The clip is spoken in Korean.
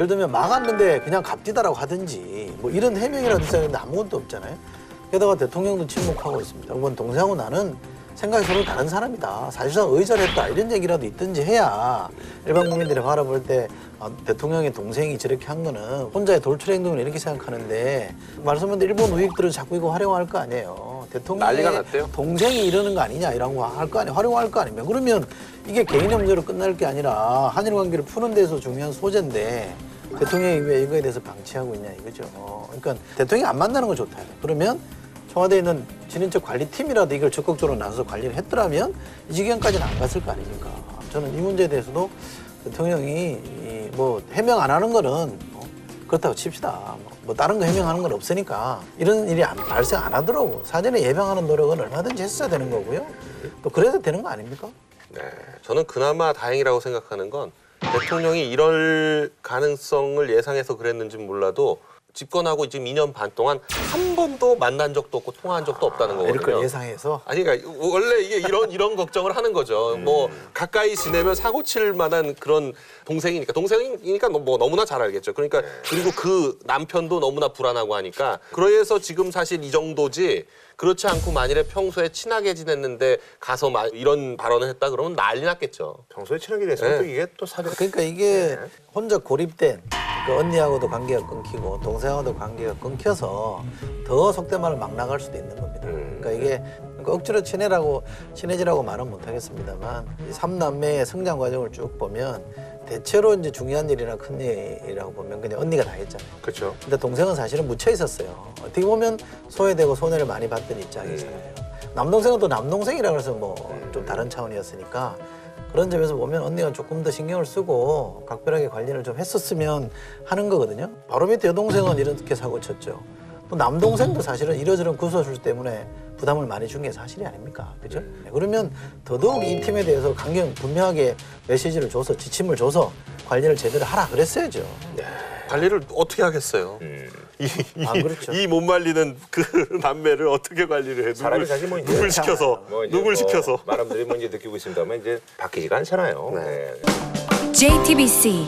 예를 들면 막았는데 그냥 갑디다라고 하든지 뭐 이런 해명이라도 있어야 되는데 아무것도 없잖아요. 게다가 대통령도 침묵하고 있습니다. 이번 동생하고 나는 생각이 서로 다른 사람이다. 사실상 의절했다. 이런 얘기라도 있든지 해야 일반 국민들이 바라볼 때 대통령의 동생이 저렇게 한 거는 혼자의 돌출 행동을 이렇게 생각하는데 말씀하신 대로 일본 우익들은 자꾸 이거 활용할 거 아니에요. 대통령의 난리가 났대요. 동생이 이러는 거 아니냐 이런 거 할 거 아니에요. 활용할 거 아니면 그러면 이게 개인의 문제로 끝날 게 아니라 한일 관계를 푸는 데서 중요한 소재인데 대통령이 왜 이거에 대해서 방치하고 있냐 이거죠. 그러니까 대통령이 안 만나는 건 좋다. 그러면 청와대에 있는 진인척 관리팀이라도 이걸 적극적으로 나서서 관리를 했더라면 이 지경까지는 안 갔을 거 아닙니까? 저는 이 문제에 대해서도 대통령이 뭐 해명 안 하는 거는 그렇다고 칩시다. 뭐 다른 거 해명하는 건 없으니까 이런 일이 발생 안 하더라고. 사전에 예방하는 노력은 얼마든지 했어야 되는 거고요. 또 그래도 되는 거 아닙니까? 네, 저는 그나마 다행이라고 생각하는 건 대통령이 이럴 가능성을 예상해서 그랬는지는 몰라도 집권하고 지금 2년 반 동안 한 번도 만난 적도 없고 통화한 적도 없다는 거거든요. 이럴 걸 예상해서. 아니 그러니까 원래 이게 이런 걱정을 하는 거죠. 뭐 가까이 지내면 사고 칠 만한 그런 동생이니까 뭐 너무나 잘 알겠죠. 그러니까 그리고 그 남편도 너무나 불안하고 하니까 그래서 지금 사실 이 정도지. 그렇지 않고 만일에 평소에 친하게 지냈는데 가서 이런 발언을 했다 그러면 난리 났겠죠. 평소에 친하게 됐으면 또 이게 또 사정. 그러니까 이게 혼자 고립된 그 언니하고도 관계가 끊기고 동생하고도 관계가 끊겨서 더 속된 말을 막 나갈 수도 있는 겁니다. 그러니까 이게 억지로 친해지라고 말은 못하겠습니다만 이 3남매의 성장 과정을 쭉 보면 대체로 이제 중요한 일이나 큰 일이라고 보면 그냥 언니가 다 했잖아요. 그렇죠. 근데 동생은 사실은 묻혀 있었어요. 어떻게 보면 소외되고 손해를 많이 받던 입장이잖아요. 남동생은 또 남동생이라 그래서 뭐 좀 다른 차원이었으니까 그런 점에서 보면 언니가 조금 더 신경을 쓰고 각별하게 관리를 좀 했었으면 하는 거거든요. 바로 밑에 여동생은 이렇게 사고 쳤죠. 또 남동생도 사실은 이러저런 구설수 때문에 부담을 많이 준 게 사실이 아닙니까? 그죠? 네, 그러면 더더욱 이 팀에 대해서 분명하게 메시지를 줘서 지침을 줘서 관리를 제대로 하라 그랬어야죠. 관리를 어떻게 하겠어요? 그렇죠. 이 못 말리는 그 남매를 어떻게 관리를 해? 사람이 사실 뭐 이제 누굴 시켜서? 뭐 이제 누굴 뭐 시켜서? 말람들이 뭐 이제 느끼고 있습니다만 이제 바뀌지가 않잖아요. 네. 네. JTBC